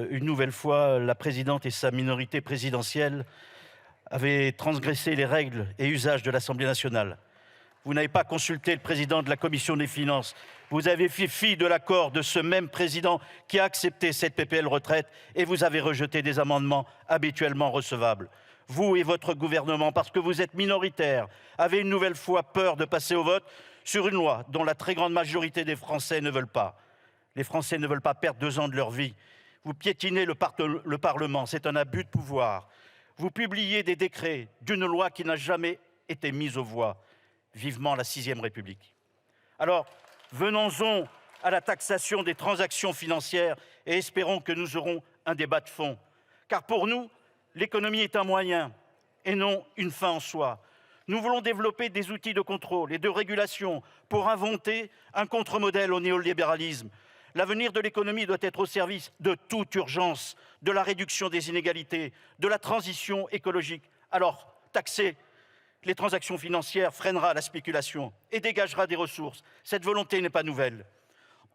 Une nouvelle fois, la présidente et sa minorité présidentielle avaient transgressé les règles et usages de l'Assemblée nationale. Vous n'avez pas consulté le président de la Commission des finances. Vous avez fait fi de l'accord de ce même président qui a accepté cette PPL retraite et vous avez rejeté des amendements habituellement recevables. Vous et votre gouvernement, parce que vous êtes minoritaire, avez une nouvelle fois peur de passer au vote sur une loi dont la très grande majorité des Français ne veulent pas. Les Français ne veulent pas perdre 2 ans de leur vie. Vous piétinez le Parlement, c'est un abus de pouvoir. Vous publiez des décrets d'une loi qui n'a jamais été mise aux voix. Vivement la 6e République. Alors, venons-en à la taxation des transactions financières et espérons que nous aurons un débat de fond. Car pour nous, l'économie est un moyen et non une fin en soi. Nous voulons développer des outils de contrôle et de régulation pour inventer un contre-modèle au néolibéralisme. L'avenir de l'économie doit être au service de toute urgence, de la réduction des inégalités, de la transition écologique. Alors, taxer les transactions financières freinera la spéculation et dégagera des ressources. Cette volonté n'est pas nouvelle.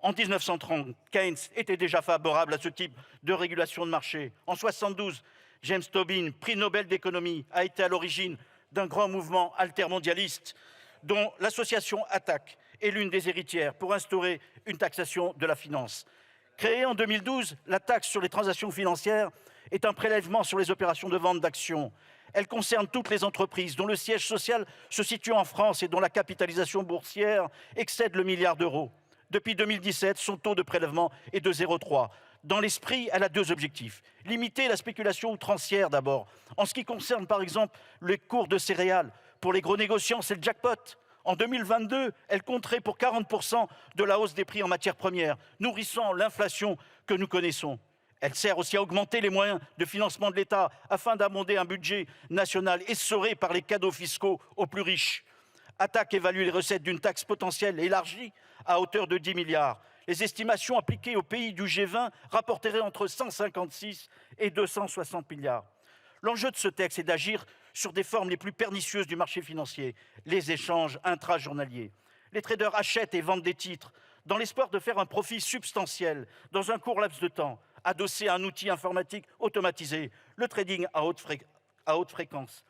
En 1930, Keynes était déjà favorable à ce type de régulation de marché. En 1972, James Tobin, prix Nobel d'économie, a été à l'origine d'un grand mouvement altermondialiste dont l'association ATTAC est l'une des héritières pour instaurer une taxation de la finance. Créée en 2012, la taxe sur les transactions financières est un prélèvement sur les opérations de vente d'actions. Elle concerne toutes les entreprises dont le siège social se situe en France et dont la capitalisation boursière excède le milliard d'euros. Depuis 2017, son taux de prélèvement est de 0,3. Dans l'esprit, elle a 2 objectifs. Limiter la spéculation outrancière d'abord. En ce qui concerne par exemple les cours de céréales, pour les gros négociants, c'est le jackpot. En 2022, elle compterait pour 40% de la hausse des prix en matières premières, nourrissant l'inflation que nous connaissons. Elle sert aussi à augmenter les moyens de financement de l'État afin d'amender un budget national essoré par les cadeaux fiscaux aux plus riches. ATTAC évalue les recettes d'une taxe potentielle élargie à hauteur de 10 milliards. Les estimations appliquées aux pays du G20 rapporteraient entre 156 et 260 milliards. L'enjeu de ce texte est d'agir sur des formes les plus pernicieuses du marché financier, les échanges intrajournaliers. Les traders achètent et vendent des titres dans l'espoir de faire un profit substantiel dans un court laps de temps, adossé à un outil informatique automatisé, le trading à haute fréquence.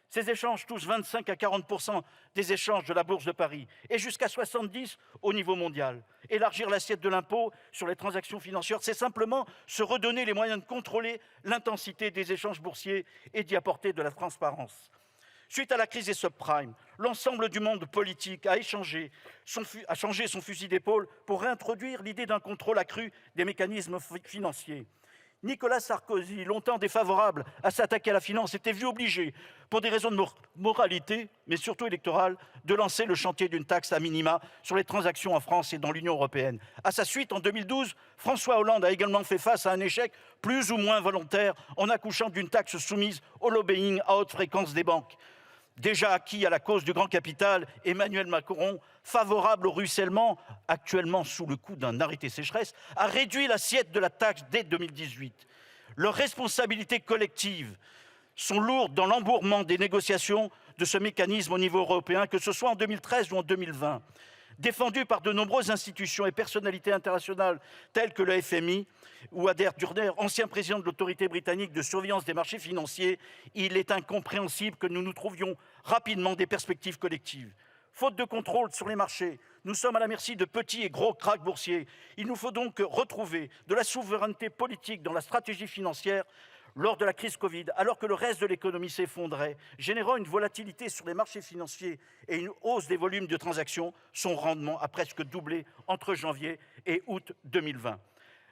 Ces échanges touchent 25 à 40% des échanges de la Bourse de Paris et jusqu'à 70% au niveau mondial. Élargir l'assiette de l'impôt sur les transactions financières, c'est simplement se redonner les moyens de contrôler l'intensité des échanges boursiers et d'y apporter de la transparence. Suite à la crise des subprimes, l'ensemble du monde politique a changé son fusil d'épaule pour réintroduire l'idée d'un contrôle accru des mécanismes financiers. Nicolas Sarkozy, longtemps défavorable à s'attaquer à la finance, était vu obligé, pour des raisons de moralité, mais surtout électorales, de lancer le chantier d'une taxe à minima sur les transactions en France et dans l'Union européenne. À sa suite, en 2012, François Hollande a également fait face à un échec plus ou moins volontaire en accouchant d'une taxe soumise au lobbying à haute fréquence des banques. Déjà acquis à la cause du grand capital, Emmanuel Macron, favorable au ruissellement, actuellement sous le coup d'un arrêté sécheresse, a réduit l'assiette de la taxe dès 2018. Leurs responsabilités collectives sont lourdes dans l'embourrement des négociations de ce mécanisme au niveau européen, que ce soit en 2013 ou en 2020. Défendu par de nombreuses institutions et personnalités internationales telles que le FMI ou Adair Turner, ancien président de l'autorité britannique de surveillance des marchés financiers, il est incompréhensible que nous nous trouvions rapidement des perspectives collectives. Faute de contrôle sur les marchés, nous sommes à la merci de petits et gros krachs boursiers. Il nous faut donc retrouver de la souveraineté politique dans la stratégie financière. Lors de la crise Covid, alors que le reste de l'économie s'effondrait, générant une volatilité sur les marchés financiers et une hausse des volumes de transactions, son rendement a presque doublé entre janvier et août 2020.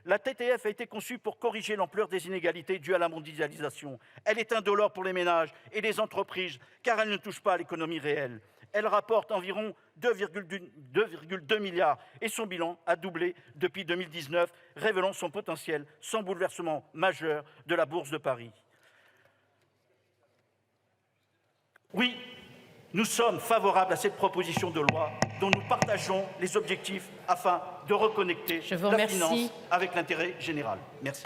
La TTF a été conçue pour corriger l'ampleur des inégalités dues à la mondialisation. Elle est indolore pour les ménages et les entreprises, car elle ne touche pas à l'économie réelle. Elle rapporte environ 2,2 milliards et son bilan a doublé depuis 2019, révélant son potentiel sans bouleversement majeur de la Bourse de Paris. Oui, nous sommes favorables à cette proposition de loi dont nous partageons les objectifs afin de reconnecter la finance avec l'intérêt général. Merci.